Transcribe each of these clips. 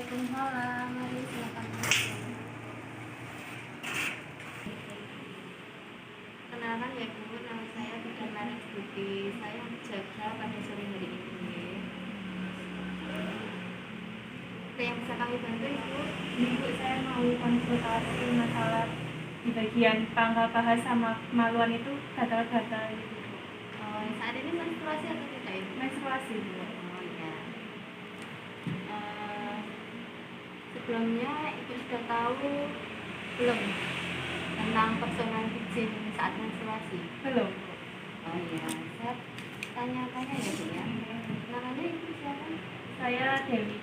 Waalaikumsalam, mari silakan masuk. Kenalkan ya Bu, nama saya Bidan Larestuti. Saya jaga pada sore hari ini. Apa yang bisa kami bantu Ibu? Ibu, saya mau konsultasi masalah di bagian pangkal paha sama kemaluan itu gatal-gatal gitu. Oh, saat ini menstruasi atau tidak Ibu? Menstruasi, Bu. Oh iya. Sebelumnya Ibu sudah tahu belum tentang personal hygiene saat menstruasi? Belum. Oh iya, saya tanya-tanya ya Bu ya. Namanya Ibu siapa? Saya Dewi,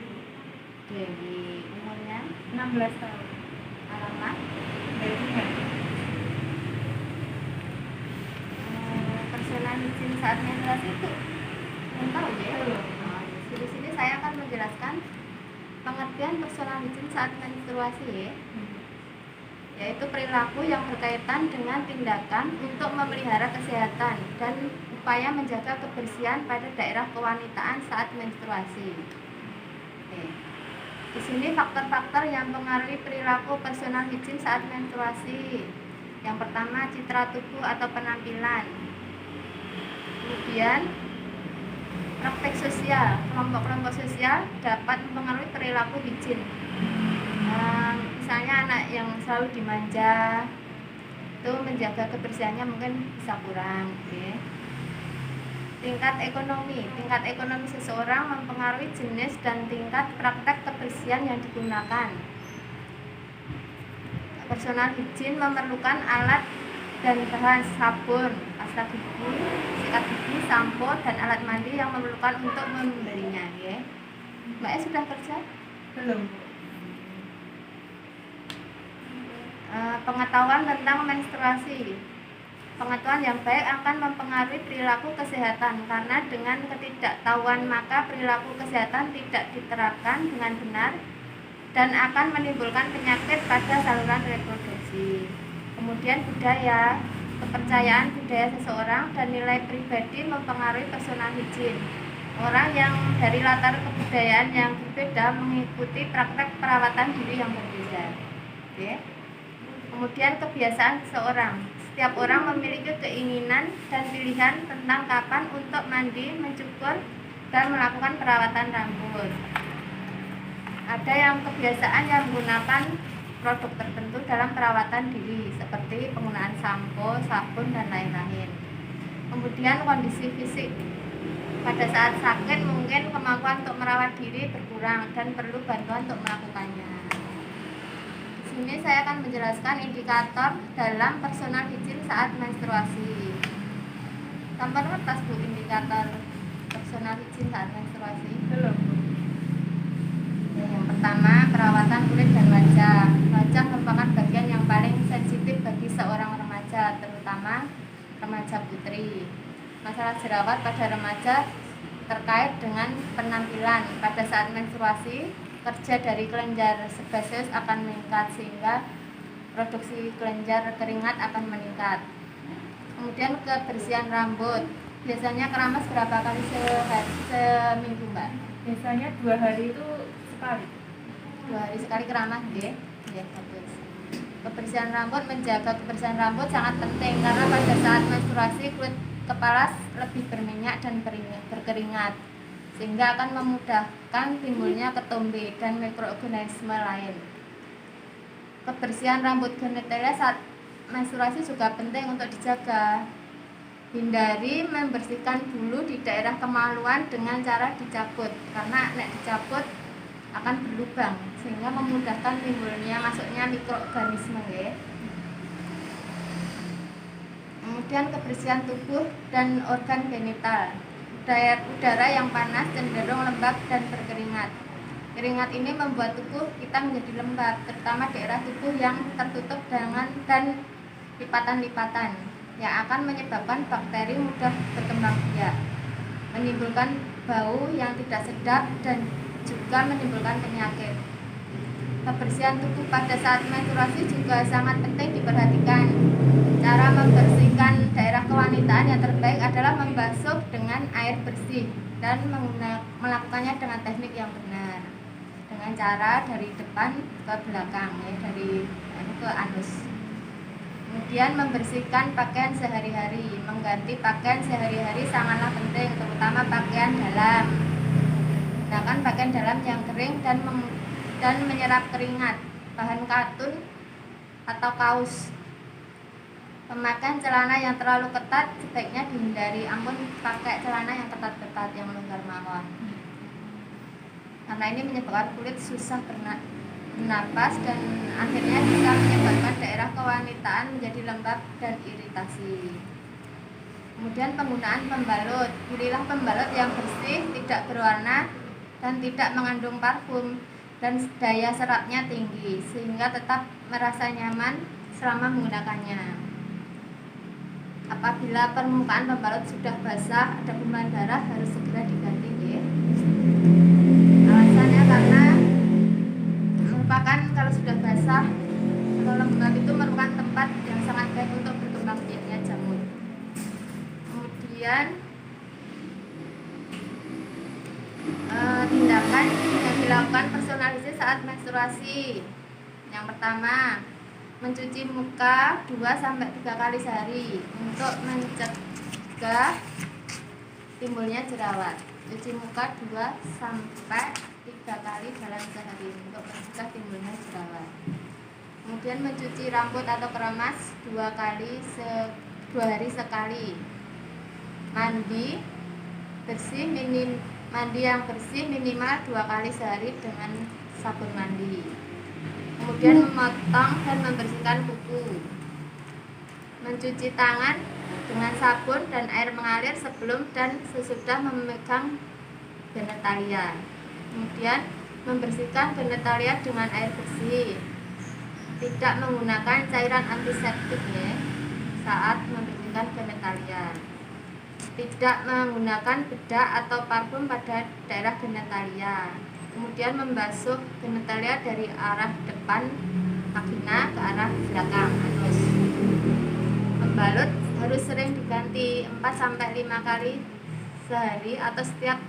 Dewi, umurnya 16 tahun. alamat Dari personal hygiene saat menstruasi itu belum tahu ya? Belum. Di sini saya akan menjelaskan pengertian personal hygiene saat menstruasi ya. Yaitu perilaku yang berkaitan dengan tindakan untuk memelihara kesehatan dan upaya menjaga kebersihan pada daerah kewanitaan saat menstruasi. Oke. Di sini faktor-faktor yang mempengaruhi perilaku personal hygiene saat menstruasi. Yang pertama, citra tubuh atau penampilan. Kemudian, praktek sosial. Kelompok-kelompok sosial dapat mempengaruhi perilaku hygiene. Misalnya anak yang selalu dimanja, itu menjaga kebersihannya mungkin bisa kurang. Okay. Tingkat ekonomi seseorang mempengaruhi jenis dan tingkat praktek kebersihan yang digunakan. Personal hygiene memerlukan alat dan bahan sabun, pasta gigi, sikat gigi, sampo, dan alat mandi yang memerlukan untuk membelinya. Okay. Mbak sudah kerja? Belum. Pengetahuan tentang menstruasi. Pengetahuan yang baik akan mempengaruhi perilaku kesehatan karena dengan ketidaktahuan maka perilaku kesehatan tidak diterapkan dengan benar dan akan menimbulkan penyakit pada saluran reproduksi. Kemudian budaya, kepercayaan budaya seseorang dan nilai pribadi mempengaruhi personal hygiene. Orang yang dari latar kebudayaan yang berbeda mengikuti praktek perawatan diri yang berbeda. Oke. Kemudian kebiasaan seseorang. Setiap orang memiliki keinginan dan pilihan tentang kapan untuk mandi, mencukur, dan melakukan perawatan rambut. Ada yang kebiasaan yang menggunakan produk tertentu dalam perawatan diri, seperti penggunaan sampo, sabun, dan lain-lain. Kemudian kondisi fisik. Pada saat sakit mungkin kemampuan untuk merawat diri berkurang dan perlu bantuan untuk melakukannya. Ini saya akan menjelaskan indikator dalam personal hygiene saat menstruasi. Tanpa kertas Bu, indikator personal hygiene saat menstruasi. Belum. Yang pertama, perawatan kulit dan wajah. Wajah merupakan bagian yang paling sensitif bagi seorang remaja, terutama remaja putri. Masalah jerawat pada remaja terkait dengan penampilan. Pada saat menstruasi, kerja dari kelenjar sebaseus akan meningkat sehingga produksi kelenjar keringat akan meningkat. Kemudian kebersihan rambut. Biasanya keramas berapa kali seminggu Mbak? Biasanya 2 hari itu sekali. 2 hari sekali keramas ya. Ya, bagus. Kebersihan rambut, menjaga kebersihan rambut sangat penting karena pada saat menstruasi kulit kepala lebih berminyak dan berkeringat, sehingga akan memudahkan timbulnya ketombe dan mikroorganisme lain. Kebersihan rambut genitalia saat menstruasi juga penting untuk dijaga. Hindari membersihkan bulu di daerah kemaluan dengan cara dicabut, karena nek dicabut akan berlubang sehingga memudahkan timbulnya masuknya mikroorganisme ya. Kemudian kebersihan tubuh dan organ genital. Udara yang panas cenderung lembab dan berkeringat. Keringat ini membuat tubuh kita menjadi lembab, terutama daerah tubuh yang tertutup dengan dan lipatan-lipatan yang akan menyebabkan bakteri mudah berkembang biak, menimbulkan bau yang tidak sedap dan juga menimbulkan penyakit. Kebersihan tubuh pada saat menstruasi juga sangat penting diperhatikan. Cara membersihkan daerah kewanitaan yang terbaik adalah membasuh dengan air bersih dan melakukannya dengan teknik yang benar. dengan cara dari depan ke belakang ya, dari ke anus. Kemudian membersihkan pakaian sehari-hari, mengganti pakaian sehari-hari sangatlah penting, terutama pakaian dalam. Gunakan pakaian dalam yang kering dan menyerap keringat, bahan katun atau kaus. Pemakaian celana yang terlalu ketat sebaiknya dihindari, ampun pakai celana yang ketat-ketat, yang longgar mawon. Karena ini menyebabkan kulit susah bernapas dan akhirnya bisa menyebabkan daerah kewanitaan menjadi lembab dan iritasi. Kemudian penggunaan pembalut, pilihlah pembalut yang bersih, tidak berwarna dan tidak mengandung parfum dan daya serapnya tinggi sehingga tetap merasa nyaman selama menggunakannya. Apabila permukaan pembalut sudah basah, ada gumpalan darah, harus segera diganti ya. Alasannya karena merupakan kalau sudah basah atau lembab itu merupakan tempat yang sangat baik untuk berkembang biaknya jamur. Kemudian tindakan yang dilakukan personalisasi saat menstruasi. Yang pertama, mencuci muka 2-3 kali sehari untuk mencegah timbulnya jerawat. Cuci muka 2-3 kali dalam sehari untuk mencegah timbulnya jerawat. Kemudian mencuci rambut atau keramas 2 hari sekali. Mandi yang bersih minimal 2 kali sehari dengan sabun mandi. Kemudian memotong dan membersihkan kuku. Mencuci tangan dengan sabun dan air mengalir sebelum dan sesudah memegang genitalia. Kemudian membersihkan genitalia dengan air bersih. Tidak menggunakan cairan antiseptik ya, saat membersihkan genitalia. Tidak menggunakan bedak atau parfum pada daerah genitalia. Kemudian membasuh genitalia dari arah depan vagina ke arah belakang anus. Membalut harus sering diganti 4-5 kali sehari atau setiap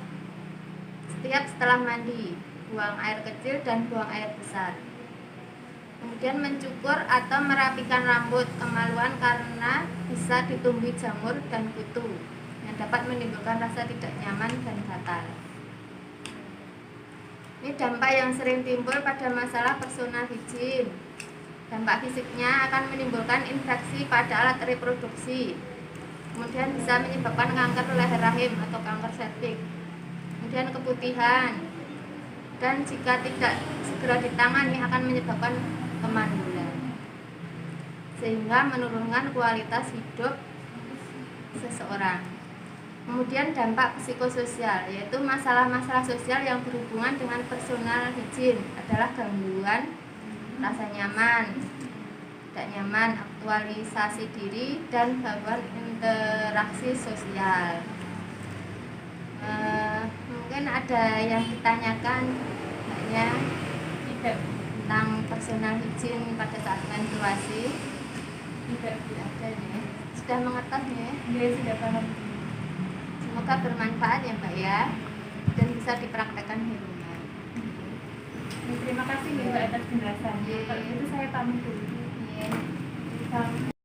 setelah mandi. Buang air kecil dan buang air besar. Kemudian mencukur atau merapikan rambut, kemaluan karena bisa ditumbuhi jamur dan kutu yang dapat menimbulkan rasa tidak nyaman dan gatal. Ini dampak yang sering timbul pada masalah personal hygiene. Dampak fisiknya akan menimbulkan infeksi pada alat reproduksi. Kemudian bisa menyebabkan kanker leher rahim atau kanker serviks. Kemudian keputihan. Dan jika tidak segera ditangani akan menyebabkan kemandulan. Sehingga menurunkan kualitas hidup seseorang. Kemudian dampak psikososial, yaitu masalah-masalah sosial yang berhubungan dengan personal hygiene adalah gangguan rasa nyaman, tidak nyaman, aktualisasi diri, dan gangguan interaksi sosial. Mungkin ada yang ditanyakan Tidak. tentang personal hygiene pada saat menstruasi. Tidak. Ada ya. Sudah mengerti ya? Dia sudah paham. Semoga bermanfaat ya Mbak ya, dan bisa dipraktekkan di rumah. Terima kasih Mbak atas penjelasannya. Kalau gitu saya pamit dulu. Iya. Salam.